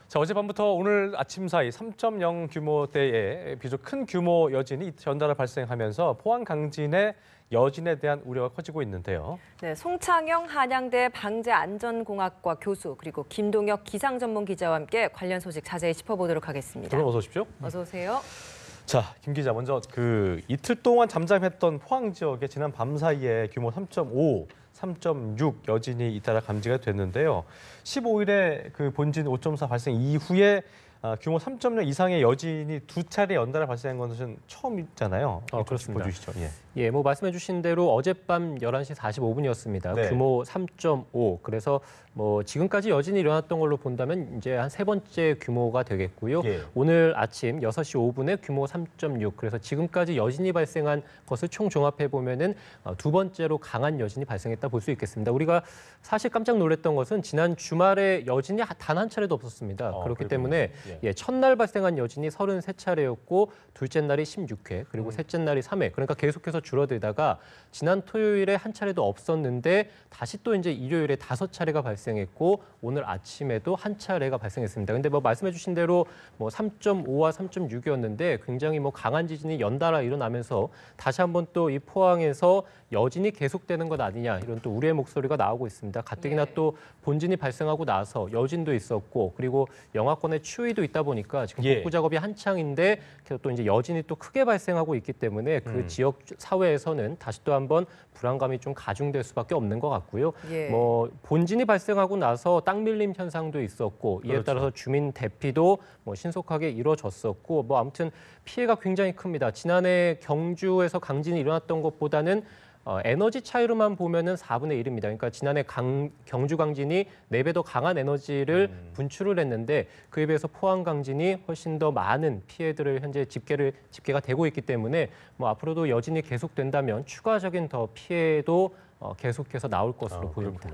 자, 어젯밤부터 오늘 아침 사이 3.0 규모대의 비교적 큰 규모 여진이 연달아 발생하면서 포항 강진의 여진에 대한 우려가 커지고 있는데요. 네, 송창영 한양대 방재안전공학과 교수 그리고 김동혁 기상전문기자와 함께 관련 소식 자세히 짚어보도록 하겠습니다. 그럼 어서 오십시오. 어서 오세요. 자, 김 기자, 먼저 이틀 동안 잠잠했던 포항 지역에 지난 밤 사이에 규모 3.5, 3.6 여진이 잇따라 감지가 됐는데요. 15일에 그 본진 5.4 발생 이후에 규모 3.0 이상의 여진이 두 차례 연달아 발생한 것은 처음이잖아요. 그렇습니다. 보여주시죠. 예, 말씀해 주신 대로 어젯밤 11시 45분이었습니다. 네. 규모 3.5. 그래서 지금까지 여진이 일어났던 걸로 본다면 이제 한 세 번째 규모가 되겠고요. 예. 오늘 아침 6시 5분에 규모 3.6. 그래서 지금까지 여진이 발생한 것을 총 종합해 보면은 두 번째로 강한 여진이 발생했다 볼 수 있겠습니다. 우리가 사실 깜짝 놀랐던 것은 지난 주말에 여진이 단 한 차례도 없었습니다. 그렇기 때문에 첫날 발생한 여진이 33차례였고 둘째 날이 16회, 그리고 셋째 날이 3회. 그러니까 계속해서 줄어들다가 지난 토요일에 한 차례도 없었는데 다시 또 이제 일요일에 5차례가 발생했고 오늘 아침에도 한 차례가 발생했습니다. 근데 말씀해 주신 대로 3.5와 3.6이었는데 굉장히 강한 지진이 연달아 일어나면서 다시 한번 또 이 포항에서 여진이 계속되는 것 아니냐 이런 또 우려의 목소리가 나오고 있습니다. 가뜩이나 또 본진이 발생하고 나서 여진도 있었고 그리고 영하권의 추위도 있다 보니까 지금 복구 작업이 한창인데 계속 또 이제 여진이 또 크게 발생하고 있기 때문에 그 지역 사회에서는 다시 또 한번 불안감이 좀 가중될 수밖에 없는 것 같고요. 본진이 발생하고 나서 땅 밀림 현상도 있었고 이에 따라서 주민 대피도 신속하게 이루어졌었고 아무튼 피해가 굉장히 큽니다. 지난해 경주에서 강진이 일어났던 것보다는 에너지 차이로만 보면은 4분의 1입니다. 그러니까 지난해 경주 강진이 4배 더 강한 에너지를 분출을 했는데 그에 비해서 포항 강진이 훨씬 더 많은 피해들을 현재 집계가 되고 있기 때문에 앞으로도 여진이 계속된다면 추가적인 더 피해도 계속해서 나올 것으로 보입니다.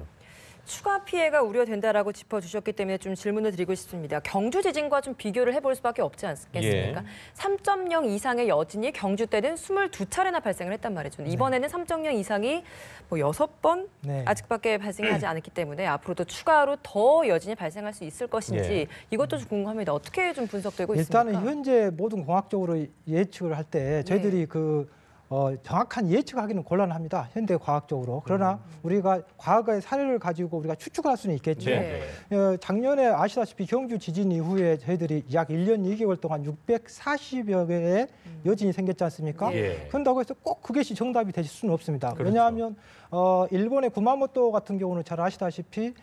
추가 피해가 우려된다라고 짚어주셨기 때문에 좀 질문을 드리고 싶습니다. 경주 지진과 좀 비교를 해볼 수밖에 없지 않겠습니까? 3.0 이상의 여진이 경주 때는 22차례나 발생을 했단 말이죠. 이번에는 3.0 이상이 6번 아직밖에 발생하지 않았기 때문에 앞으로도 추가로 더 여진이 발생할 수 있을 것인지 이것도 좀 궁금합니다. 어떻게 좀 분석되고 있습니까? 일단은 현재 모든 공학적으로 예측을 할 때 저희들이 정확한 예측하기는 곤란합니다. 현대 과학적으로. 그러나 우리가 과거의 사례를 가지고 우리가 추측할 수는 있겠죠. 작년에 아시다시피 경주 지진 이후에 저희들이 약 1년 2개월 동안 640여 개의 여진이 생겼지 않습니까? 그런다고 해서 꼭 그것이 정답이 되실 수는 없습니다. 왜냐하면 일본의 구마모토 같은 경우는 잘 아시다시피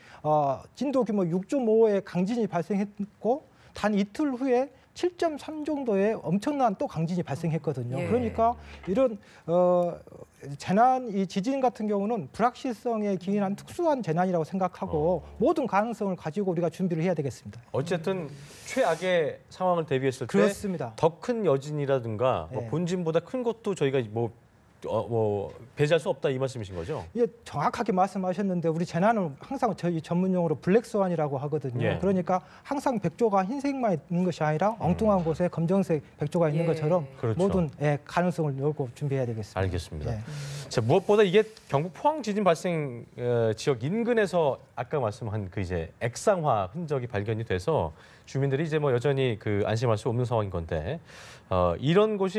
진도 규모 6.5의 강진이 발생했고 단 이틀 후에 7.3 정도의 엄청난 또 강진이 발생했거든요. 그러니까 이런 이 지진 같은 경우는 불확실성에 기인한 특수한 재난이라고 생각하고 모든 가능성을 가지고 우리가 준비를 해야 되겠습니다. 어쨌든 최악의 상황을 대비했을 때 더 큰 여진이라든가 본진보다 큰 것도 저희가 배제할 수 없다 이 말씀이신 거죠? 예, 정확하게 말씀하셨는데 우리 재난은 항상 저희 전문용어로 블랙스완이라고 하거든요. 그러니까 항상 백조가 흰색만 있는 것이 아니라 엉뚱한 곳에 검정색 백조가 있는 것처럼 모든 가능성을 열고 준비해야 되겠습니다. 알겠습니다. 자, 무엇보다 이게 경북 포항 지진 발생 지역 인근에서 아까 말씀한 액상화 흔적이 발견이 돼서 주민들이 여전히 안심할 수 없는 상황인 건데 이런 곳이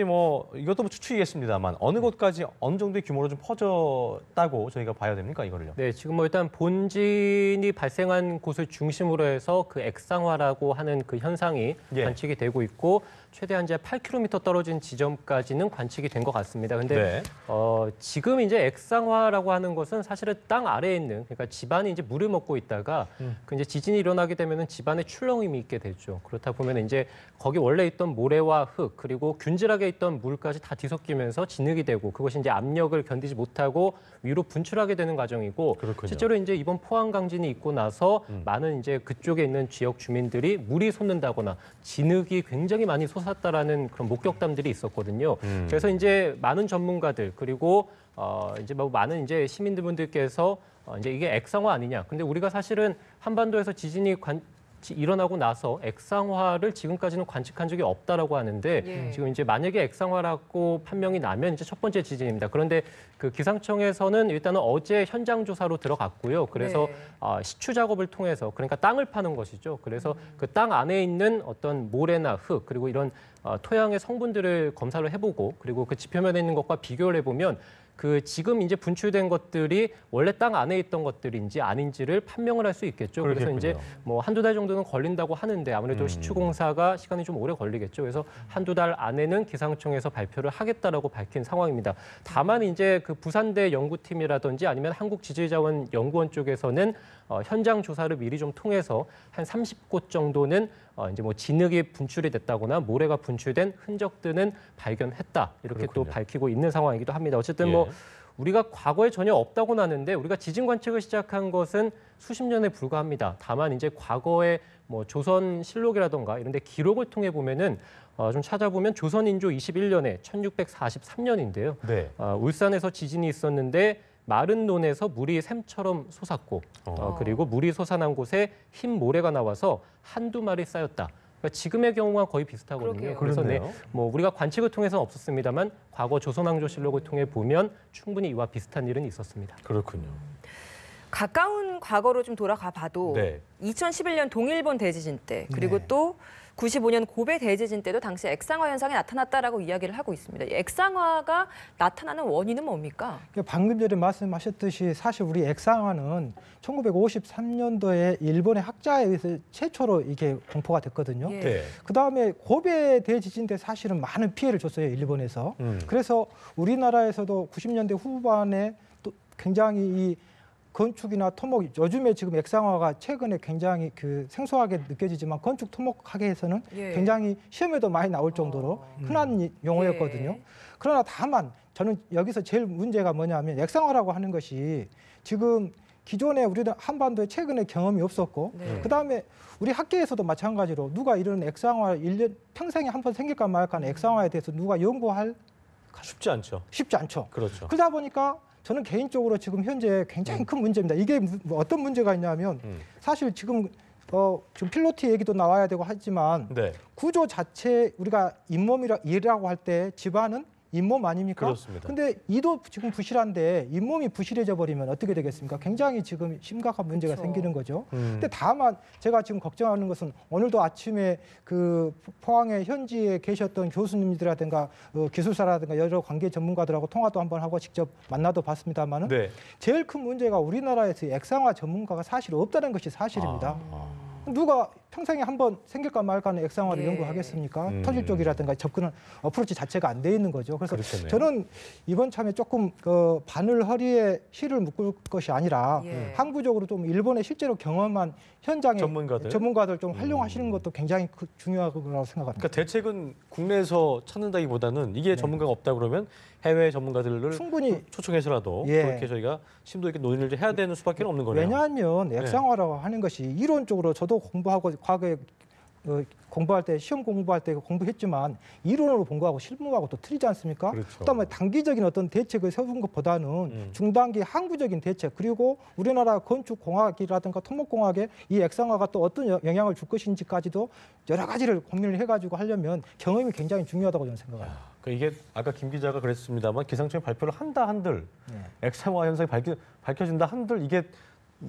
이것도 추측이겠습니다만 어느 곳까지 어느 정도의 규모로 좀 퍼졌다고 저희가 봐야 됩니까 이거를요? 네, 지금 일단 본진이 발생한 곳을 중심으로 해서 그 액상화라고 하는 그 현상이 관측이 되고 있고 최대한 이제 8km 떨어진 지점까지는 관측이 된 것 같습니다. 근데 지금 이제 액상화라고 하는 것은 사실은 땅 아래에 있는 그러니까 집안이 이제 물을 먹고 있다가 이제 지진이 일어나게 되면은 집안에 출렁임이 있게 되죠. 그렇다 보면 이제 거기 원래 있던 모래와 흙 그리고 균질하게 있던 물까지 다 뒤섞이면서 진흙이 되고 그것이 이제 압력을 견디지 못하고 위로 분출하게 되는 과정이고 실제로 이제 이번 포항 강진이 있고 나서 많은 이제 그쪽에 있는 지역 주민들이 물이 솟는다거나 진흙이 굉장히 많이 솟았다라는 그런 목격담들이 있었거든요. 그래서 이제 많은 전문가들 그리고 이제 많은 이제 시민들분들께서 이제 이게 액상화 아니냐. 근데 우리가 사실은 한반도에서 지진이 일어나고 나서 액상화를 지금까지는 관측한 적이 없다라고 하는데 예. 지금 이제 만약에 액상화라고 판명이 나면 이제 첫 번째 지진입니다. 그런데 그 기상청에서는 일단은 어제 현장 조사로 들어갔고요. 그래서 네. 시추 작업을 통해서 그러니까 땅을 파는 것이죠. 그래서 그 땅 안에 있는 어떤 모래나 흙 그리고 이런 토양의 성분들을 검사를 해보고 그리고 그 지표면에 있는 것과 비교를 해보면 그 지금 이제 분출된 것들이 원래 땅 안에 있던 것들인지 아닌지를 판명을 할 수 있겠죠. 그래서 그렇겠군요. 이제 뭐 한두 달 정도는 걸린다고 하는데 아무래도 시추 공사가 시간이 좀 오래 걸리겠죠. 그래서 한두 달 안에는 기상청에서 발표를 하겠다라고 밝힌 상황입니다. 다만 이제 그 부산대 연구팀이라든지 아니면 한국지질자원연구원 쪽에서는 현장 조사를 미리 좀 통해서 한 30곳 정도는 이제 뭐 진흙이 분출이 됐다거나 모래가 분출된 흔적들은 발견했다 이렇게 그렇군요. 또 밝히고 있는 상황이기도 합니다. 어쨌든 뭐 예. 우리가 과거에 전혀 없다고 나는데 우리가 지진 관측을 시작한 것은 수십 년에 불과합니다. 다만 이제 과거에 뭐 조선 실록이라던가 이런 데 기록을 통해 보면은 좀 찾아보면 조선인조 21년에 1643년인데요. 네. 울산에서 지진이 있었는데 마른 논에서 물이 샘처럼 솟았고 그리고 물이 솟아난 곳에 흰 모래가 나와서 한두 마리 쌓였다. 그러니까 지금의 경우와 거의 비슷하거든요. 그러게요. 그래서 그렇네요. 뭐 우리가 관측을 통해서는 없었습니다만 과거 조선왕조실록을 통해 보면 충분히 이와 비슷한 일은 있었습니다. 그렇군요. 가까운 과거로 좀 돌아가 봐도 네. 2011년 동일본 대지진 때 그리고 네. 또 95년 고베 대지진 때도 당시 액상화 현상이 나타났다라고 이야기를 하고 있습니다. 이 액상화가 나타나는 원인은 뭡니까? 방금 전에 말씀하셨듯이 사실 우리 액상화는 1953년도에 일본의 학자에 의해서 최초로 이게 공포가 됐거든요. 예. 네. 그다음에 고베 대지진 때 사실은 많은 피해를 줬어요, 일본에서. 그래서 우리나라에서도 90년대 후반에 또 굉장히 이 건축이나 토목, 요즘에 지금 액상화가 최근에 굉장히 그 생소하게 느껴지지만 건축 토목학에서는 예. 굉장히 시험에도 많이 나올 정도로 흔한 용어였거든요. 예. 그러나 다만 저는 여기서 제일 문제가 뭐냐면 액상화라고 하는 것이 지금 기존에 우리는 한반도에 최근에 경험이 없었고 네. 그다음에 우리 학계에서도 마찬가지로 누가 이런 액상화 평생에 한 번 생길까 말까 하는 액상화에 대해서 누가 연구할 쉽지 않죠. 쉽지 않죠. 그렇죠. 그러다 보니까 저는 개인적으로 지금 현재 굉장히 큰 문제입니다. 이게 어떤 문제가 있냐면 사실 지금 지금 필로티 얘기도 나와야 되고 하지만 네. 구조 자체 우리가 잇몸이라고 할 때 집안은 잇몸 아닙니까? 그렇습니다. 근데 이도 지금 부실한데 잇몸이 부실해져 버리면 어떻게 되겠습니까? 굉장히 지금 심각한 문제가 그렇죠. 생기는 거죠. 근데 다만 제가 지금 걱정하는 것은 오늘도 아침에 그 포항의 현지에 계셨던 교수님들이라든가 기술사라든가 여러 관계 전문가들하고 통화도 한번 하고 직접 만나도 봤습니다만은 네. 제일 큰 문제가 우리나라에서 액상화 전문가가 사실 없다는 것이 사실입니다. 누가 평생에 한번 생길까 말까 하는 액상화를 예. 연구하겠습니까? 토질 쪽이라든가 접근은 어프로치 자체가 안 돼 있는 거죠. 그래서 그렇겠네요. 저는 이번 참에 조금 바늘 허리에 실을 묶을 것이 아니라 예. 항구적으로 좀 일본에 실제로 경험한 현장의 전문가들? 좀 활용하시는 것도 굉장히 중요하다고 생각합니다. 그러니까 대책은 국내에서 찾는다기보다는 이게 전문가가 없다 그러면 해외 전문가들을 충분히 초청해서라도 예. 그렇게 저희가 심도 있게 논의를 해야 되는 수밖에 없는 거네요. 왜냐하면 액상화라고 하는 것이 이론적으로 저도 공부하고 과거에 공부할 때 시험 공부할 때 공부했지만 이론으로 본 거하고 실무하고 또 틀리지 않습니까? 그렇죠. 그다음에 단기적인 어떤 대책을 세운 것보다는 중단기 항구적인 대책 그리고 우리나라 건축공학이라든가 토목공학에 이 액상화가 또 어떤 영향을 줄 것인지까지도 여러 가지를 고민을 해가지고 하려면 경험이 굉장히 중요하다고 저는 생각합니다. 그러니까 이게 아까 김 기자가 그랬습니다만 기상청이 발표를 한다 한들 액상화 현상이 밝혀진다 한들 이게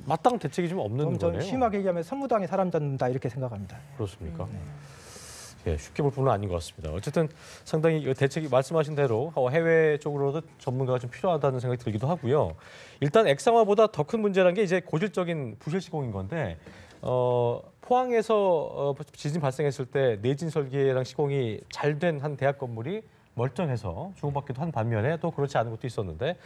마땅한 대책이 좀 없는 그럼 저는 거네요. 심하게 얘기하면 선무당에 사람 잡는다 이렇게 생각합니다. 그렇습니까? 예, 쉽게 볼 부분은 아닌 것 같습니다. 어쨌든 상당히 이 대책이 말씀하신 대로 해외 쪽으로도 전문가가 좀 필요하다는 생각이 들기도 하고요. 일단 액상화보다 더 큰 문제라는 게 이제 고질적인 부실 시공인 건데 포항에서 지진 발생했을 때 내진 설계랑 시공이 잘 된 한 대학 건물이 멀쩡해서 주목받기도 한 반면에 또 그렇지 않은 것도 있었는데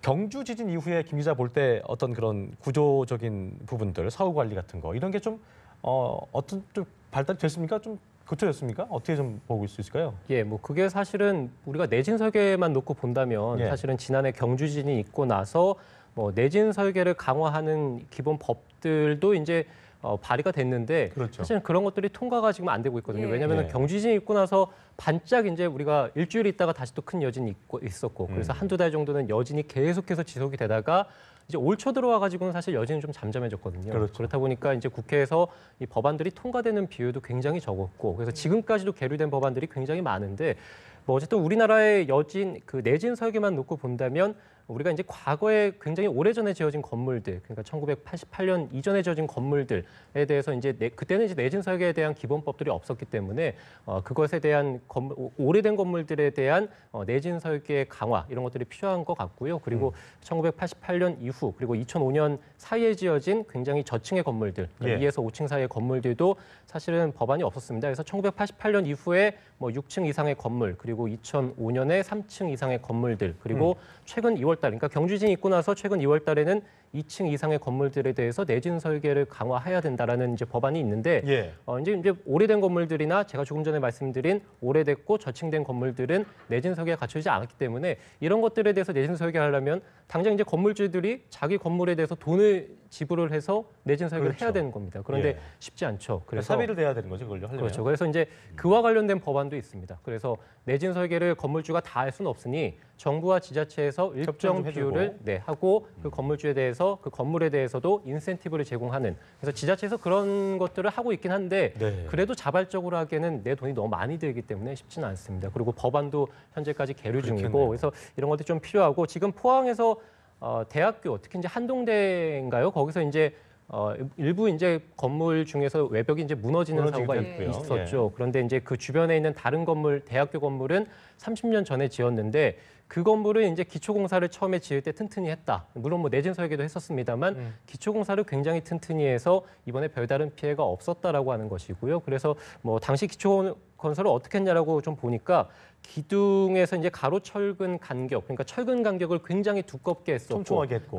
경주 지진 이후에 김 기자 볼 때 어떤 그런 구조적인 부분들, 사후 관리 같은 거 이런 게 좀 어떤 좀 발달이 됐습니까? 좀 고쳐졌습니까? 어떻게 좀 보고 있을 수 있을까요? 예, 뭐 그게 사실은 우리가 내진 설계만 놓고 본다면 예. 사실은 지난해 경주 지진이 있고 나서 뭐 내진 설계를 강화하는 기본 법들도 이제 발의가 됐는데 그렇죠. 사실은 그런 것들이 통과가 지금 안 되고 있거든요. 예. 왜냐하면 예. 경주 지진이 있고 나서 반짝 이제 우리가 일주일 있다가 다시 또 큰 여진이 있었고 그래서 한두 달 정도는 여진이 계속해서 지속이 되다가 이제 올 초 들어와 가지고는 사실 여진이 좀 잠잠해졌거든요. 그렇죠. 그렇다 보니까 이제 국회에서 이 법안들이 통과되는 비율도 굉장히 적었고 그래서 지금까지도 계류된 법안들이 굉장히 많은데 뭐 어쨌든 우리나라의 여진 그 내진 설계만 놓고 본다면 우리가 이제 과거에 굉장히 오래전에 지어진 건물들, 그러니까 1988년 이전에 지어진 건물들에 대해서 이제 그때는 이제 내진 설계에 대한 기본법들이 없었기 때문에 그것에 대한 오래된 건물들에 대한 내진 설계 강화 이런 것들이 필요한 것 같고요. 그리고 1988년 이후 그리고 2005년 사이에 지어진 굉장히 저층의 건물들, 그러니까 2에서 5층 사이의 건물들도 사실은 법안이 없었습니다. 그래서 1988년 이후에 뭐 6층 이상의 건물, 그리고 2005년에 3층 이상의 건물들, 그리고 최근 2월 달, 그러니까 경주진이 있고 나서 최근 2월 달에는 2층 이상의 건물들에 대해서 내진 설계를 강화해야 된다라는 이제 법안이 있는데 이제 오래된 건물들이나 제가 조금 전에 말씀드린 오래됐고 저층된 건물들은 내진 설계가 갖춰지지 않았기 때문에 이런 것들에 대해서 내진 설계하려면 당장 이제 건물주들이 자기 건물에 대해서 돈을 지불을 해서 내진 설계를 해야 되는 겁니다. 그런데 쉽지 않죠. 그래서 사비를 내야 되는 거죠, 그걸요. 하려면. 그렇죠. 그래서 이제 그와 관련된 법안도 있습니다. 그래서 내진 설계를 건물주가 다 할 수는 없으니 정부와 지자체에서 일정 비율을 하고 그 건물주에 대해서 그 건물에 대해서도 인센티브를 제공하는 그래서 지자체에서 그런 것들을 하고 있긴 한데 그래도 자발적으로 하기에는 내 돈이 너무 많이 들기 때문에 쉽지는 않습니다. 그리고 법안도 현재까지 계류 중이고 그래서 이런 것들이 좀 필요하고 지금 포항에서 대학교 특히 이제 한동대인가요? 거기서 이제 일부 이제 건물 중에서 외벽이 이제 무너지는 사고가 있었죠. 그런데 이제 그 주변에 있는 다른 건물, 대학교 건물은 30년 전에 지었는데 그 건물은 이제 기초공사를 처음에 지을 때 튼튼히 했다. 물론 뭐 내진 설계도 했었습니다만 기초공사를 굉장히 튼튼히 해서 이번에 별다른 피해가 없었다라고 하는 것이고요. 그래서 뭐 당시 기초건설을 어떻게 했냐라고 좀 보니까 기둥에서 이제 가로 철근 간격, 그러니까 철근 간격을 굉장히 두껍게 했었고,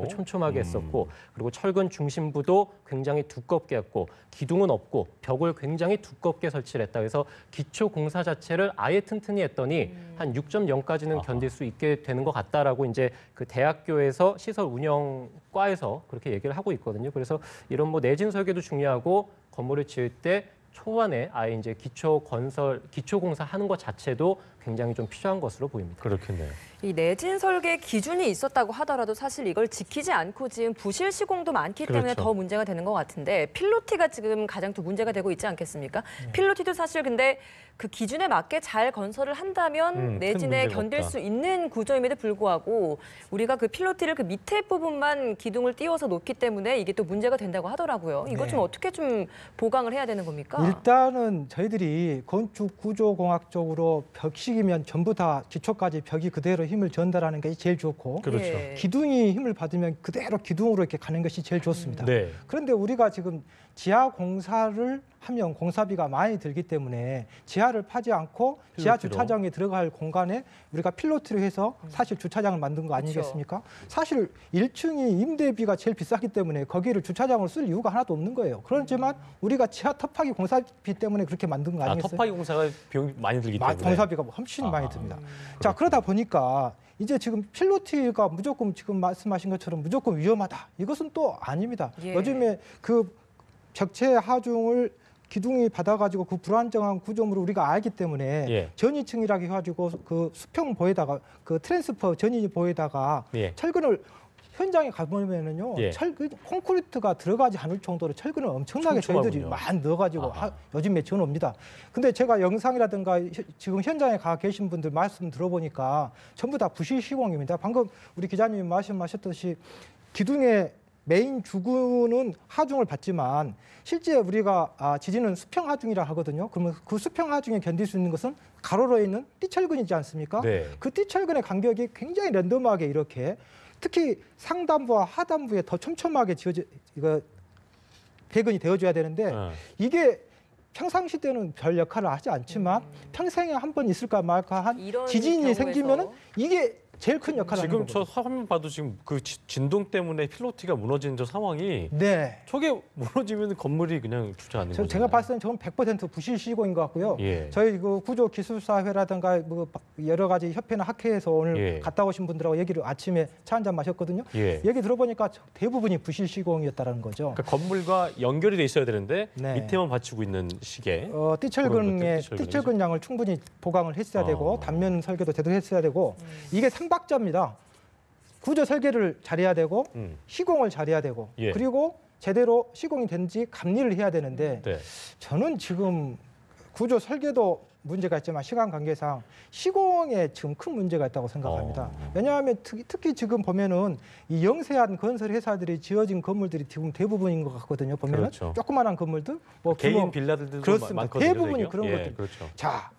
촘촘하게 했었고, 그리고 철근 중심부도 굉장히 두껍게 했고, 기둥은 없고 벽을 굉장히 두껍게 설치를 했다. 그래서 기초 공사 자체를 아예 튼튼히 했더니 한 6.0까지는 견딜 수 있게 되는 것 같다라고 이제 그 대학교에서 시설 운영과에서 그렇게 얘기를 하고 있거든요. 그래서 이런 뭐 내진 설계도 중요하고 건물을 지을 때 초반에 아예 이제 기초 공사 하는 것 자체도 굉장히 좀 필요한 것으로 보입니다. 그렇겠네요. 이 내진 설계 기준이 있었다고 하더라도 사실 이걸 지키지 않고 지금 부실 시공도 많기 때문에 더 문제가 되는 것 같은데 필로티가 지금 가장 또 문제가 되고 있지 않겠습니까? 필로티도 사실 근데 그 기준에 맞게 잘 건설을 한다면 내진에 견딜 수 있는 구조임에도 불구하고 우리가 그 필로티를 그 밑에 부분만 기둥을 띄워서 놓기 때문에 이게 또 문제가 된다고 하더라고요. 이거 좀 어떻게 좀 보강을 해야 되는 겁니까? 일단은 저희들이 건축 구조공학적으로 벽식이면 전부 다 기초까지 벽이 그대로 힘을 전달하는 게 제일 좋고 기둥이 힘을 받으면 그대로 기둥으로 이렇게 가는 것이 제일 좋습니다. 그런데 우리가 지금 지하 공사를 하면 공사비가 많이 들기 때문에 지하를 파지 않고 지하 주차장에 들어갈 공간에 우리가 필로티를 해서 사실 주차장을 만든 거 아니겠습니까? 사실 1층이 임대비가 제일 비싸기 때문에 거기를 주차장으로 쓸 이유가 하나도 없는 거예요. 그렇지만 우리가 지하 터파기 공사비 때문에 그렇게 만든 거 아니겠어요? 터파기 공사가 비용이 많이 들기 때문에. 공사비가 훨씬 많이 듭니다. 자, 그러다 보니까 이제 지금 필로티가 무조건 지금 말씀하신 것처럼 무조건 위험하다. 이것은 또 아닙니다. 요즘에 그 벽체 하중을 기둥이 받아가지고 그 불안정한 구조물을 우리가 알기 때문에 전이층이라고 해가지고 그 수평보에다가 그 트랜스퍼 전이보에다가 철근을 현장에 가보면은요, 철근 콘크리트가 들어가지 않을 정도로 철근을 엄청나게 저희들이 많이 넣어가지고 요즘에 전옵니다. 근데 제가 영상이라든가 지금 현장에 가 계신 분들 말씀 들어보니까 전부 다 부실 시공입니다. 방금 우리 기자님이 말씀하셨듯이 기둥에 메인 주근은 하중을 받지만 실제 우리가 지지는 수평 하중이라 하거든요. 그러면 그 수평 하중에 견딜 수 있는 것은 가로로 있는 띠철근이지 않습니까? 그 띠철근의 간격이 굉장히 랜덤하게 이렇게 특히 상단부와 하단부에 더 촘촘하게 배근이 되어줘야 되는데 이게 평상시 때는 별 역할을 하지 않지만 평생에 한 번 있을까 말까 한 지진이 생기면은 이게 제일 큰 역할을 하는 거거든요. 지금 저 화면 봐도 지금 그 진동 때문에 필로티가 무너지는 저 상황이 저게 무너지면 건물이 그냥 주저 않는 거죠. 제가 봤을 때는 저건 100% 부실 시공인 것 같고요. 저희 그 구조기술사회라든가 뭐 여러 가지 협회나 학회에서 오늘 갔다 오신 분들하고 얘기를 아침에 차 한잔 마셨거든요. 얘기 들어보니까 대부분이 부실 시공이었다는 거죠. 그러니까 건물과 연결이 돼 있어야 되는데 밑에만 받치고 있는 시계. 띠철근 양을 충분히 보강을 했어야 되고 단면 설계도 제대로 했어야 되고 이게 상박자입니다. 구조 설계를 잘해야 되고 시공을 잘해야 되고 예. 그리고 제대로 시공이 된지 감리를 해야 되는데 네. 저는 지금 구조 설계도 문제가 있지만 시간 관계상 시공에 지금 큰 문제가 있다고 생각합니다. 왜냐하면 특히 지금 보면은 이 영세한 건설 회사들이 지어진 건물들이 지금 대부분인 것 같거든요. 보면은 그렇죠. 조그마한 건물들, 뭐 개인 빌라들도 그렇습니다. 많거든요. 대부분이 저기요. 그런 예, 것들. 그렇죠. 자,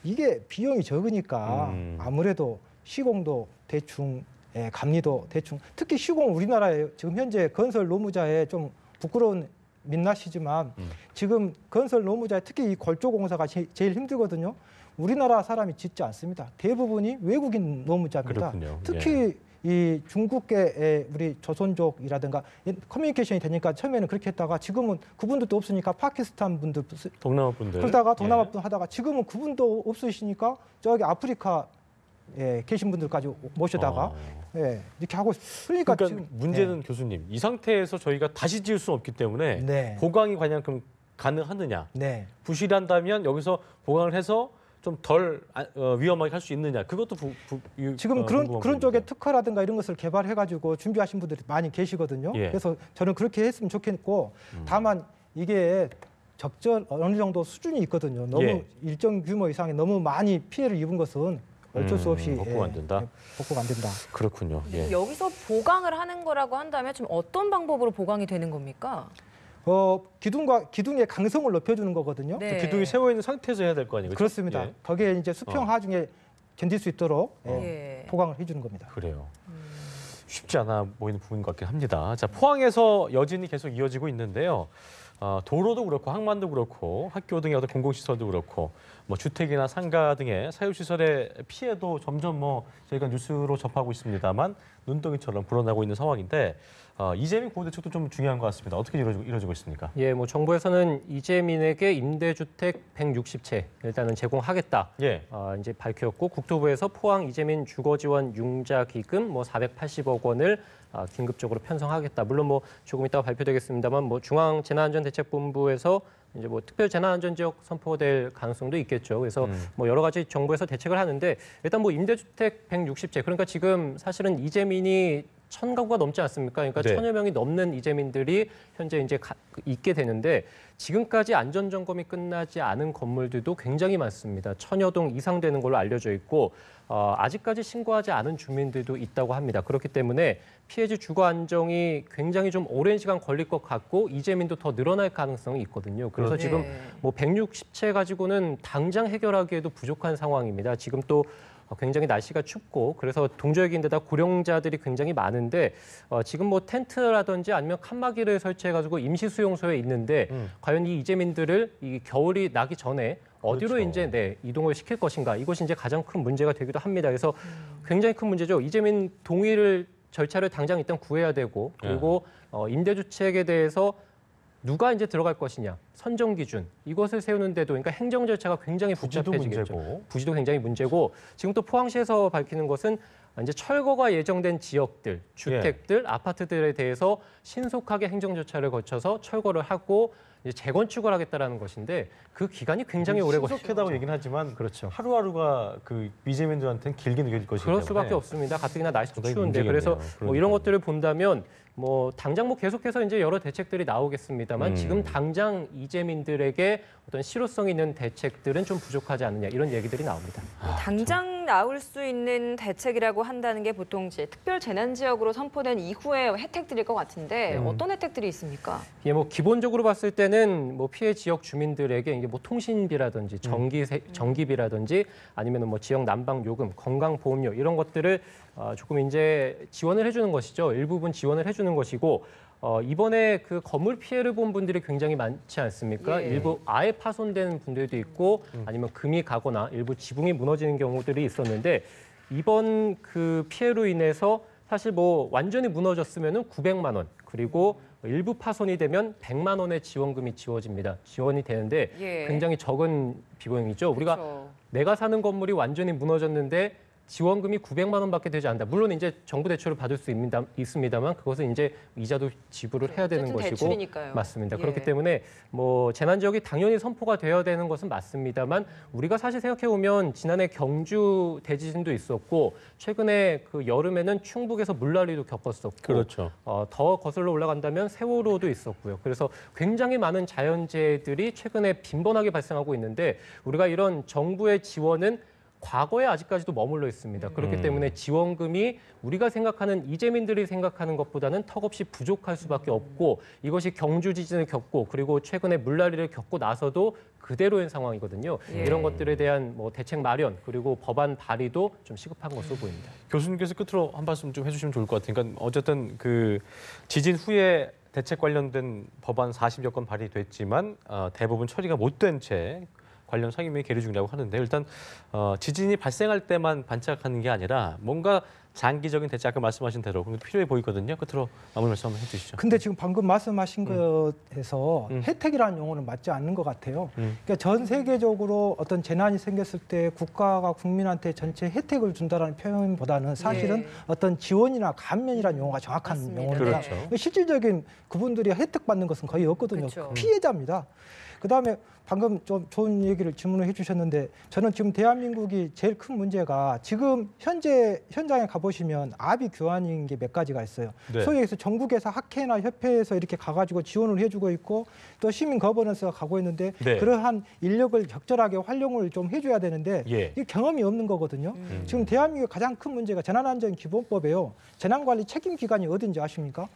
이게 비용이 적으니까 아무래도 시공도 대충, 감리도 대충. 특히 시공 우리나라에 지금 현재 건설 노무자의 좀 부끄러운 민낯이지만 지금 건설 노무자 특히 이 골조공사가 제일 힘들거든요. 우리나라 사람이 짓지 않습니다. 대부분이 외국인 노무자입니다. 그렇군요. 특히 이 중국계 우리 조선족이라든가 커뮤니케이션이 되니까 처음에는 그렇게 했다가 지금은 그분들도 없으니까 파키스탄 분들 동남아 분들 그러다가 동남아 분 하다가 지금은 그분도 없으시니까 저기 아프리카 계신 분들까지 모셔다가 이렇게 하고 그러니까 지금 문제는 교수님 이 상태에서 저희가 다시 지을 수는 없기 때문에 보강이 과연 그럼 가능하느냐? 부실한다면 여기서 보강을 해서 좀 덜 위험하게 할 수 있느냐? 그것도 지금 그런 쪽에 특허라든가 이런 것을 개발해가지고 준비하신 분들이 많이 계시거든요. 그래서 저는 그렇게 했으면 좋겠고 다만 이게 적절 어느 정도 수준이 있거든요. 너무 일정 규모 이상의 너무 많이 피해를 입은 것은 어쩔 수 없이 복구가 안 된다. 복구가 안 된다. 그렇군요. 여기서 보강을 하는 거라고 한다면 좀 어떤 방법으로 보강이 되는 겁니까? 기둥의 강성을 높여주는 거거든요. 네. 기둥이 세워 있는 상태에서 해야 될 거 아니에요? 그렇죠? 그렇습니다. 거기에 이제 수평 하중에 견딜 수 있도록 보강을 해주는 겁니다. 그래요. 쉽지 않아 보이는 부분인 것 같긴 합니다. 자, 포항에서 여진이 계속 이어지고 있는데요. 도로도 그렇고 항만도 그렇고 학교 등의 어떤 공공시설도 그렇고 뭐 주택이나 상가 등의 사유시설의 피해도 점점 저희가 뉴스로 접하고 있습니다만 눈덩이처럼 불어나고 있는 상황인데 이재민 고대책도 좀 중요한 것 같습니다. 어떻게 이루어지고 있습니까? 뭐 정부에서는 이재민에게 임대주택 160채 일단은 제공하겠다. 이제 밝혔고 국토부에서 포항 이재민 주거지원 융자기금 480억 원을 긴급적으로 편성하겠다. 물론 조금 이따가 발표되겠습니다만 중앙재난안전대책본부에서 이제 특별 재난안전 지역 선포될 가능성도 있겠죠. 그래서 여러 가지 정부에서 대책을 하는데 일단 임대주택 160채 그러니까 지금 사실은 이재민이 1,000가구가 넘지 않습니까? 그러니까 1,000여 명이 넘는 이재민들이 현재 이제 있게 되는데 지금까지 안전 점검이 끝나지 않은 건물들도 굉장히 많습니다. 1,000여 동 이상 되는 걸로 알려져 있고 아직까지 신고하지 않은 주민들도 있다고 합니다. 그렇기 때문에 피해지 주거 안정이 굉장히 좀 오랜 시간 걸릴 것 같고 이재민도 더 늘어날 가능성이 있거든요. 그래서 지금 160채 가지고는 당장 해결하기에도 부족한 상황입니다. 지금 또 굉장히 날씨가 춥고 그래서 동조역인데다 고령자들이 굉장히 많은데 지금 텐트라든지 아니면 칸막이를 설치해가지고 임시 수용소에 있는데 과연 이 이재민들을 이 겨울이 나기 전에 어디로 이제 이동을 시킬 것인가 이것이 이제 가장 큰 문제가 되기도 합니다. 그래서 굉장히 큰 문제죠. 이재민 동의를 절차를 당장 일단 구해야 되고 그리고 임대주택에 대해서 누가 이제 들어갈 것이냐, 선정 기준 이것을 세우는데도 그러니까 행정 절차가 굉장히 복잡해지겠죠. 부지도 굉장히 문제고 지금 또 포항시에서 밝히는 것은 이제 철거가 예정된 지역들, 주택들, 아파트들에 대해서 신속하게 행정 절차를 거쳐서 철거를 하고 이제 재건축을 하겠다라는 것인데 그 기간이 굉장히 오래 걸립니다. 신속하다고 얘기는 하지만 그렇죠. 하루하루가 그 이재민들한테는 길게 느껴질 것이기 그럴 때문에 수밖에 없습니다. 가뜩이나 날씨도 추운데 그래서 이런 것들을 본다면 당장 계속해서 이제 여러 대책들이 나오겠습니다만 지금 당장 이재민들에게 어떤 실효성 있는 대책들은 좀 부족하지 않느냐 이런 얘기들이 나옵니다. 당장 나올 수 있는 대책이라고 한다는 게 보통 이제 특별 재난 지역으로 선포된 이후의 혜택들일 것 같은데 어떤 혜택들이 있습니까? 기본적으로 봤을 때는 피해 지역 주민들에게 이게 통신비라든지 전기비라든지 아니면 지역 난방 요금, 건강보험료 이런 것들을 조금 이제 지원을 해주는 것이죠. 일부분 지원을 해주는 것이고 이번에 그 건물 피해를 본 분들이 굉장히 많지 않습니까? 일부 아예 파손된 분들도 있고 아니면 금이 가거나 일부 지붕이 무너지는 경우들이 있었는데 이번 그 피해로 인해서 사실 완전히 무너졌으면은 900만 원 그리고 일부 파손이 되면 100만 원의 지원금이 지원이 되는데 굉장히 적은 비용이죠. 우리가 내가 사는 건물이 완전히 무너졌는데 지원금이 900만 원밖에 되지 않는다. 물론 이제 정부 대출을 받을 수 있습니다만 그것은 이제 이자도 지불을 해야 되는 어쨌든 것이고 대출이니까요. 맞습니다. 예. 그렇기 때문에 뭐 재난 지역이 당연히 선포가 되어야 되는 것은 맞습니다만 우리가 사실 생각해 보면 지난해 경주 대지진도 있었고 최근에 그 여름에는 충북에서 물난리도 겪었었고 그렇죠. 더 거슬러 올라간다면 세월호도 있었고요. 그래서 굉장히 많은 자연재해들이 최근에 빈번하게 발생하고 있는데 우리가 이런 정부의 지원은 과거에 아직까지도 머물러 있습니다. 그렇기 때문에 지원금이 우리가 생각하는 이재민들이 생각하는 것보다는 턱없이 부족할 수밖에 없고 이것이 경주 지진을 겪고 그리고 최근에 물난리를 겪고 나서도 그대로인 상황이거든요. 예. 이런 것들에 대한 뭐 대책 마련 그리고 법안 발의도 좀 시급한 것으로 보입니다. 교수님께서 끝으로 한 말씀 좀 해주시면 좋을 것 같아요. 그러니까 어쨌든 그 지진 후에 대책 관련된 법안 40여 건 발의됐지만 대부분 처리가 못 된 채 관련 상임위에 계류 중이라고 하는데 일단 지진이 발생할 때만 반짝하는 게 아니라 뭔가 장기적인 대책 아까 말씀하신 대로 필요해 보이거든요. 끝으로 마무리 말씀 한번 해주시죠. 근데 지금 방금 말씀하신 것에서 혜택이라는 용어는 맞지 않는 것 같아요. 그러니까 전 세계적으로 어떤 재난이 생겼을 때 국가가 국민한테 전체 혜택을 준다라는 표현보다는 사실은 예. 어떤 지원이나 감면이라는 용어가 정확한 맞습니다. 용어입니다. 그렇죠. 실질적인 그분들이 혜택 받는 것은 거의 없거든요. 그렇죠. 피해자입니다. 그다음에 방금 좀 좋은 얘기를 질문을 해주셨는데 저는 지금 대한민국이 제일 큰 문제가 지금 현재 현장에 가보시면 아비 교환인 게 몇 가지가 있어요. 네. 소위 해서 전국에서 학회나 협회에서 이렇게 가가지고 지원을 해주고 있고 또 시민 거버넌스가 가고 있는데 네. 그러한 인력을 적절하게 활용을 좀 해줘야 되는데 예. 이게 경험이 없는 거거든요. 지금 대한민국의 가장 큰 문제가 재난안전기본법에요. 재난관리 책임기관이 어딘지 아십니까?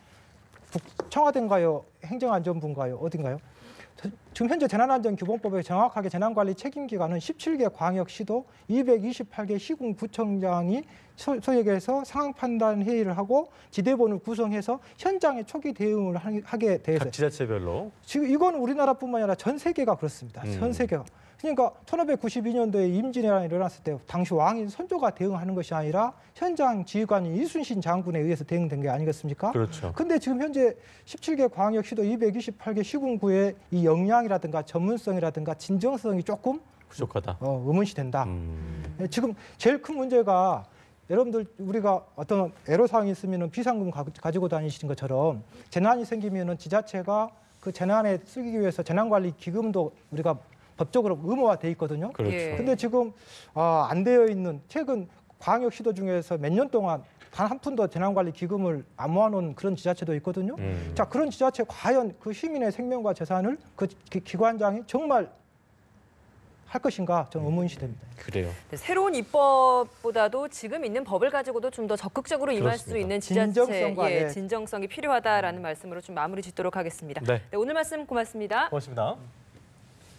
청와대인가요? 행정안전부인가요? 어딘가요? 지금 현재 재난안전기본법에 정확하게 재난관리 책임기관은 17개 광역시도 228개 시군구청장이 소위 얘기해서 상황판단회의를 하고 지대본을 구성해서 현장에 초기 대응을 하게 돼 있어요. 각 지자체별로. 지금 이건 우리나라뿐만 아니라 전 세계가 그렇습니다. 전 세계가. 그러니까 1592년도에 임진왜란이 일어났을 때 당시 왕인 선조가 대응하는 것이 아니라 현장 지휘관인 이순신 장군에 의해서 대응된 게 아니겠습니까? 그렇죠. 근데 지금 현재 17개 광역시도 228개 시군구의 이 역량이라든가 전문성이라든가 진정성이 조금 부족하다. 의문시 된다. 지금 제일 큰 문제가 여러분들 우리가 어떤 애로사항이 있으면 비상금 가지고 다니시는 것처럼 재난이 생기면 지자체가 그 재난에 쓰기 위해서 재난관리 기금도 우리가 법적으로 의무화돼 있거든요. 그렇죠. 예. 근데 지금 안 되어 있는 최근 광역시도 중에서 몇 년 동안 단 한 푼도 재난관리 기금을 안 모아놓은 그런 지자체도 있거든요. 자, 그런 지자체 과연 그 시민의 생명과 재산을 그 기관장이 정말 할 것인가 저는 의문시 됩니다. 그래요. 네, 새로운 입법보다도 지금 있는 법을 가지고도 좀 더 적극적으로 임할 수 그렇습니다. 있는 지자체 진정성과, 예. 진정성이 필요하다라는 말씀으로 좀 마무리 짓도록 하겠습니다. 네. 네, 오늘 말씀 고맙습니다. 고맙습니다.